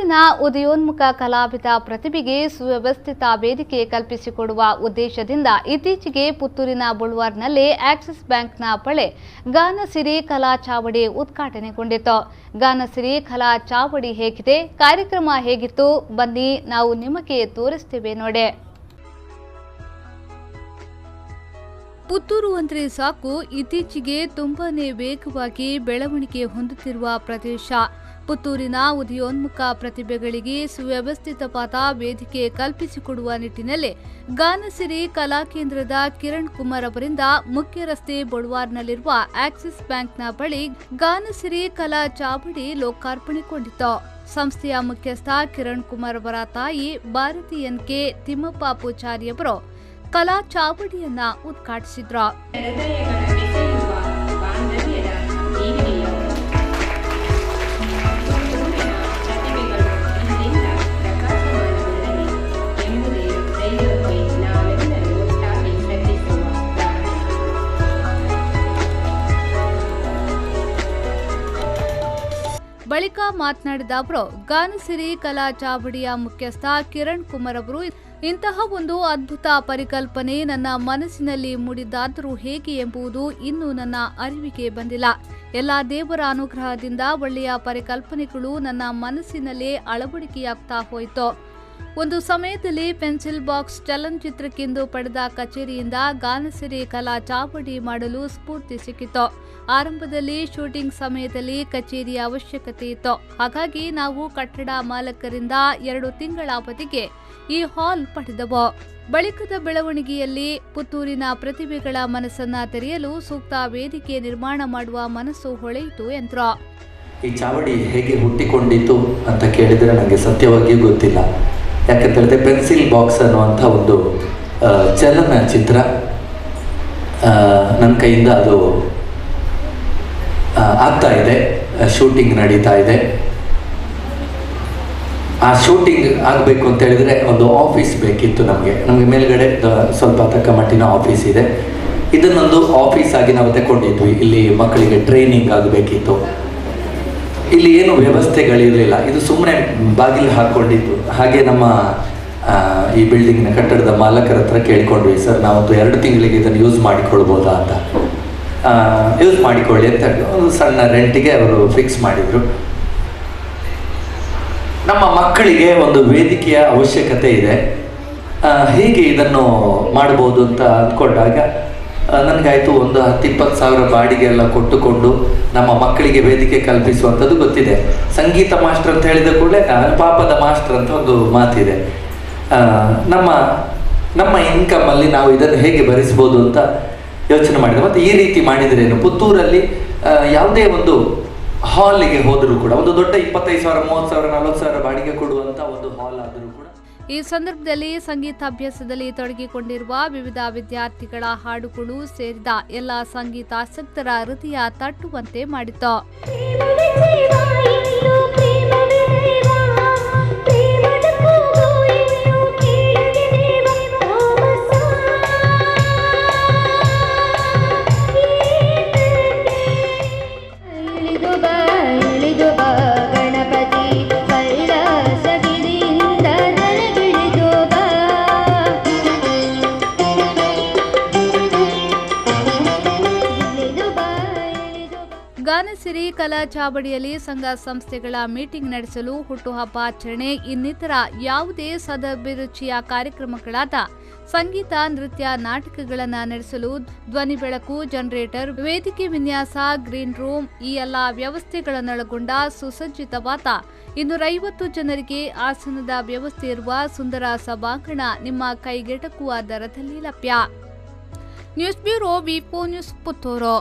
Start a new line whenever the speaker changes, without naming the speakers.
ಪುತ್ತೂರಿನ ಉದಯೋನ್ಮುಖ ಕಲಾವಿದ ಪ್ರತಿಭೆಗೆ ಸುವ್ಯವಸ್ಥಿತ ವೇದಿಕೆ ಕಲ್ಪಿಸಿಕೊಡುವ ಉದ್ದೇಶದಿಂದ ಇತ್ತೀಚೆಗೆ ಪುತ್ತೂರಿನ ಬುಲ್ವಾರ್ನಲ್ಲಿ ಆಕ್ಸಿಸ್ ಬ್ಯಾಂಕ್ನ ಬಳಿ ಗಾನಸಿರಿ ಕಲಾ ಚಾವಡಿ ಉದ್ಘಾಟನೆಗೊಂಡಿತು. ಗಾನಸಿರಿ ಕಲಾ ಚಾವಡಿ ಹೇಗಿದೆ, ಕಾರ್ಯಕ್ರಮ ಹೇಗಿತ್ತು, ಬನ್ನಿ ನಾವು ನಿಮಗೆ ತೋರಿಸ್ತೇವೆ ನೋಡಿ. ಪುತ್ತೂರು ಅಂದ್ರೆ ಸಾಕು, ಇತ್ತೀಚೆಗೆ ತುಂಬಾನೇ ವೇಗವಾಗಿ ಬೆಳವಣಿಗೆ ಹೊಂದುತ್ತಿರುವ ಪ್ರದೇಶ. ಪುತ್ತೂರಿನ ಉದಯೋನ್ಮುಖ ಪ್ರತಿಭೆಗಳಿಗೆ ಸುವ್ಯವಸ್ಥಿತವಾದ ವೇದಿಕೆ ಕಲ್ಪಿಸಿಕೊಡುವ ನಿಟ್ಟಿನಲ್ಲಿ ಗಾನಸಿರಿ ಕಲಾ ಕೇಂದ್ರದ ಕಿರಣ್ ಕುಮಾರ್ ಅವರಿಂದ ಮುಖ್ಯ ರಸ್ತೆ ಬುಲ್ವಾರ್ನಲ್ಲಿರುವ ಆಕ್ಸಿಸ್ ಬ್ಯಾಂಕ್ನ ಬಳಿ ಗಾನಸಿರಿ ಕಲಾ ಚಾವಡಿ ಲೋಕಾರ್ಪಣೆಗೊಂಡಿತು. ಸಂಸ್ಥೆಯ ಮುಖ್ಯಸ್ಥ ಕಿರಣ್ ಕುಮಾರ್ ಅವರ ತಾಯಿ ಭಾರತಿ ಎನ್.ಕೆ. ತಿಮ್ಮಪ್ಪ ಪೂಜಾರಿ ಅವರು ಕಲಾ ಚಾವಡಿಯನ್ನ ಉದ್ಘಾಟಿಸಿದ್ರು. ಬಳಿಕ ಮಾತನಾಡಿದ ಅವರು, ಗಾನಸಿರಿ ಕಲಾ ಚಾವಡಿಯ ಮುಖ್ಯಸ್ಥ ಕಿರಣ್ ಕುಮಾರ್ ಅವರು ಇಂತಹ ಒಂದು ಅದ್ಭುತ ಪರಿಕಲ್ಪನೆ ನನ್ನ ಮನಸ್ಸಿನಲ್ಲಿ ಮೂಡಿದ್ದಾದರೂ ಹೇಗೆ ಎಂಬುದು ಇನ್ನೂ ನನ್ನ ಅರಿವಿಗೆ ಬಂದಿಲ್ಲ. ಎಲ್ಲ ದೇವರ ಅನುಗ್ರಹದಿಂದ ಒಳ್ಳೆಯ ಪರಿಕಲ್ಪನೆಗಳು ನನ್ನ ಮನಸ್ಸಿನಲ್ಲೇ ಅಳವಡಿಕೆಯಾಗ್ತಾ ಹೋಯಿತು. ಒಂದು ಸಮಯದಲ್ಲಿ ಪೆನ್ಸಿಲ್ ಬಾಕ್ಸ್ ಚಲನಚಿತ್ರಕ್ಕೆಂದು ಪಡೆದ ಕಚೇರಿಯಿಂದ ಗಾನಸಿರಿ ಕಲಾ ಚಾವಡಿ ಮಾಡಲು ಸ್ಫೂರ್ತಿ ಸಿಕ್ಕಿತು. ಆರಂಭದಲ್ಲಿ ಶೂಟಿಂಗ್ ಸಮಯದಲ್ಲಿ ಕಚೇರಿಯ ಅವಶ್ಯಕತೆ ಇತ್ತು. ಹಾಗಾಗಿ ನಾವು ಕಟ್ಟಡ ಮಾಲಕರಿಂದ 2 ತಿಂಗಳ ಅವಧಿಗೆ ಈ ಹಾಲ್ ಪಡೆದವು. ಬಳಿಕದ ಬೆಳವಣಿಗೆಯಲ್ಲಿ ಪುತ್ತೂರಿನ ಪ್ರತಿಭೆಗಳ ಮನಸ್ಸನ್ನ ತೆರೆಯಲು ಸೂಕ್ತ ವೇದಿಕೆ ನಿರ್ಮಾಣ ಮಾಡುವ ಮನಸ್ಸು ಹೊಳೆಯಿತು ಎಂದರು.
ಈ ಚಾವಡಿ ಹೇಗೆ ಹುಟ್ಟಿಕೊಂಡಿತು ಅಂತ ಕೇಳಿದರೆ ನನಗೆ ಸತ್ಯವಾಗಿಯೂ ಗೊತ್ತಿಲ್ಲ. ಯಾಕಂತ ಹೇಳಿದ್ರೆ ಪೆನ್ಸಿಲ್ ಬಾಕ್ಸ್ ಅನ್ನುವಂಥ ಒಂದು ಚಲನಚಿತ್ರ ನನ್ನ ಕೈಯಿಂದ ಅದು ಆಗ್ತಾ ಇದೆ, ಶೂಟಿಂಗ್ ನಡೀತಾ ಇದೆ. ಆ ಶೂಟಿಂಗ್ ಆಗಬೇಕು ಅಂತ ಹೇಳಿದ್ರೆ ಒಂದು ಆಫೀಸ್ ಬೇಕಿತ್ತು. ನಮಗೆ ಮೇಲ್ಗಡೆ ಸ್ವಲ್ಪ ತಕ್ಕ ಮಟ್ಟಿನ ಆಫೀಸ್ ಇದೆ. ಇದನ್ನೊಂದು ಆಫೀಸ್ ಆಗಿ ನಾವು ತಗೊಂಡಿದ್ವಿ. ಇಲ್ಲಿ ಮಕ್ಕಳಿಗೆ ಟ್ರೈನಿಂಗ್ ಆಗಬೇಕಿತ್ತು. ಇಲ್ಲಿ ಏನು ವ್ಯವಸ್ಥೆಗಳಿರಲಿಲ್ಲ, ಇದು ಸುಮ್ಮನೆ ಬಾಗಿಲು ಹಾಕ್ಕೊಂಡಿದ್ದು. ಹಾಗೆ ನಮ್ಮ ಈ ಬಿಲ್ಡಿಂಗ್ನ ಕಟ್ಟಡದ ಮಾಲಕರ ಹತ್ರ ಕೇಳ್ಕೊಂಡ್ವಿ, ಸರ್ ನಾವೊಂದು 2 ತಿಂಗಳಿಗೆ ಇದನ್ನು ಯೂಸ್ ಮಾಡಿಕೊಳ್ಬೋದಾ ಅಂತ. ಯೂಸ್ ಮಾಡಿಕೊಳ್ಳಿ ಅಂತ ಒಂದು ಸಣ್ಣ ರೆಂಟಿಗೆ ಅವರು ಫಿಕ್ಸ್ ಮಾಡಿದರು. ನಮ್ಮ ಮಕ್ಕಳಿಗೆ ಒಂದು ವೇದಿಕೆಯ ಅವಶ್ಯಕತೆ ಇದೆ, ಹೇಗೆ ಇದನ್ನು ಮಾಡ್ಬೋದು ಅಂತ ಅಂದ್ಕೊಂಡಾಗ ನನಗಾಯಿತು, ಒಂದು 10-20 ಸಾವಿರ ಬಾಡಿಗೆ ಎಲ್ಲ ಕೊಟ್ಟುಕೊಂಡು ನಮ್ಮ ಮಕ್ಕಳಿಗೆ ವೇದಿಕೆ ಕಲ್ಪಿಸುವಂಥದ್ದು ಗೊತ್ತಿದೆ. ಸಂಗೀತ ಮಾಸ್ಟರ್ ಅಂತ ಹೇಳಿದ ಕೂಡಲೇ ಪಾಪದ ಮಾಸ್ಟರ್ ಅಂತ ಒಂದು ಮಾತಿದೆ. ನಮ್ಮ ಇನ್ಕಮಲ್ಲಿ ನಾವು ಇದನ್ನು ಹೇಗೆ ಭರಿಸ್ಬೋದು ಅಂತ ಯೋಚನೆ ಮಾಡಿದೆ. ಮತ್ತು ಈ ರೀತಿ ಮಾಡಿದ್ರೇನು, ಪುತ್ತೂರಲ್ಲಿ ಯಾವುದೇ ಒಂದು ಹಾಲಿಗೆ ಹೋದರೂ ಕೂಡ ಒಂದು ದೊಡ್ಡ 25 ಸಾವಿರ 30 ಸಾವಿರ 40 ಸಾವಿರ ಬಾಡಿಗೆ ಕೊಡುವಂಥ ಒಂದು ಹಾಲ್ ಆದರೂ ಕೂಡ.
ಈ ಸಂದರ್ಭದಲ್ಲಿ ಸಂಗೀತಾಭ್ಯಾಸದಲ್ಲಿ ತೊಡಗಿಕೊಂಡಿರುವ ವಿವಿಧ ವಿದ್ಯಾರ್ಥಿಗಳ ಹಾಡುಗಳು ಸೇರಿದ ಎಲ್ಲ ಸಂಗೀತಾಸಕ್ತರ ಹೃದಯ ತಟ್ಟುವಂತೆ ಮಾಡಿತು. ಗಾನಸಿರಿ ಕಲಾ ಚಾವಡಿಯಲ್ಲಿ ಸಂಘ ಸಂಸ್ಥೆಗಳ ಮೀಟಿಂಗ್ ನಡೆಸಲು, ಹುಟ್ಟುಹಬ್ಬ ಆಚರಣೆ, ಇನ್ನಿತರ ಯಾವುದೇ ಸದಭಿರುಚಿಯ ಕಾರ್ಯಕ್ರಮಗಳಾದ ಸಂಗೀತ, ನೃತ್ಯ, ನಾಟಕಗಳನ್ನು ನಡೆಸಲು ಧ್ವನಿ ಬೆಳಕು, ಜನರೇಟರ್, ವೇದಿಕೆ ವಿನ್ಯಾಸ, ಗ್ರೀನ್ ರೂಮ್ ಈ ಎಲ್ಲ ವ್ಯವಸ್ಥೆಗಳನ್ನೊಳಗೊಂಡ ಸುಸಜ್ಜಿತವಾದ 250 ಜನರಿಗೆ ಆಸನದ ವ್ಯವಸ್ಥೆ ಇರುವ ಸುಂದರ ಸಭಾಂಗಣ ನಿಮ್ಮ ಕೈಗೆಟಕುವ ದರದಲ್ಲಿ ಲಭ್ಯ. ನ್ಯೂಸ್ ಬ್ಯೂರೋ, ವಿ4 ನ್ಯೂಸ್, ಪುತ್ತೂರು.